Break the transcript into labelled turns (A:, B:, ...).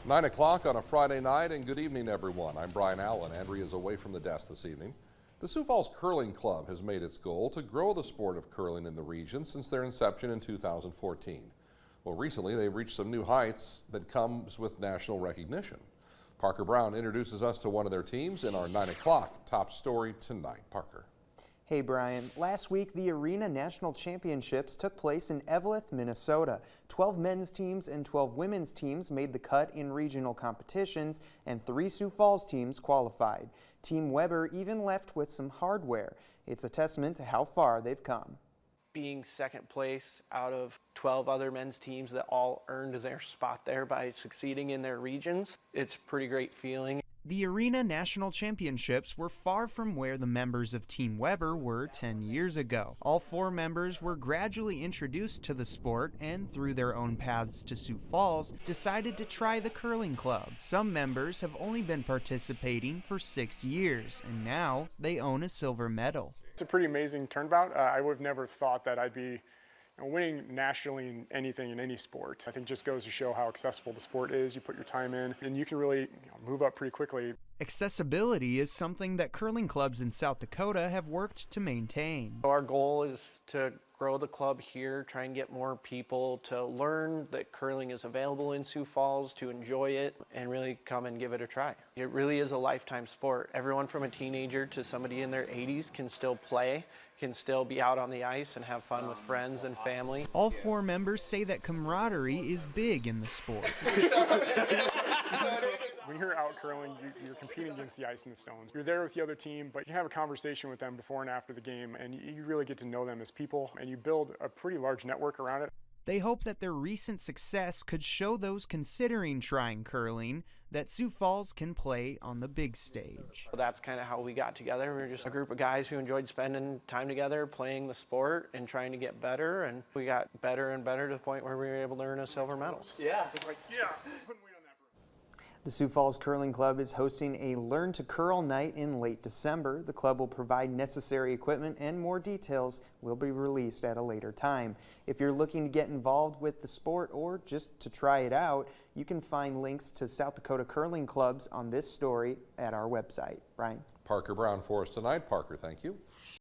A: 9 o'clock on a Friday night, and good evening, everyone. I'm Brian Allen. Andrea is away from the desk this evening. The Sioux Falls Curling Club has made its goal to grow the sport of curling in the region since their inception in 2014. Well, recently they've reached some new heights that comes with national recognition. Parker Brown introduces us to one of their teams in our 9 o'clock top story tonight. Parker.
B: Hey Brian, last week the Arena National Championships took place in Eveleth, Minnesota. 12 men's teams and 12 women's teams made the cut in regional competitions, and 3 Sioux Falls teams qualified. Team Weber even left with some hardware. It's a testament to how far they've come.
C: Being second place out of 12 other men's teams that all earned their spot there by succeeding in their regions, it's a pretty great feeling.
D: The Arena National Championships were far from where the members of Team Weber were 10 years ago. All 4 members were gradually introduced to the sport and, through their own paths to Sioux Falls, decided to try the curling club. Some members have only been participating for 6 years, and now they own a silver medal.
E: It's a pretty amazing turnabout. I would have never thought that I'd be winning nationally in anything, in any sport. I think just goes to show how accessible the sport is. You put your time in and you can really move up pretty quickly.
D: Accessibility is something that curling clubs in South Dakota have worked to maintain.
C: Our goal is to grow the club here, try and get more people to learn that curling is available in Sioux Falls, to enjoy it, and really come and give it a try. It really is a lifetime sport. Everyone from a teenager to somebody in their 80s can still play, can still be out on the ice and have fun with friends and family.
D: All 4 members say that camaraderie is big in the sport.
E: When you're out curling, you're competing against the ice and the stones. You're there with the other team, but you have a conversation with them before and after the game, and you really get to know them as people, and you build a pretty large network around it.
D: They hope that their recent success could show those considering trying curling that Sioux Falls can play on the big stage.
C: That's kind of how we got together. We were just a group of guys who enjoyed spending time together, playing the sport and trying to get better, and we got better and better to the point where we were able to earn a silver medal.
E: Yeah, it's like, yeah.
B: The Sioux Falls Curling Club is hosting a Learn to Curl night in late December. The club will provide necessary equipment, and more details will be released at a later time. If you're looking to get involved with the sport or just to try it out, you can find links to South Dakota curling clubs on this story at our website. Brian.
A: Parker Brown for us tonight. Parker, thank you.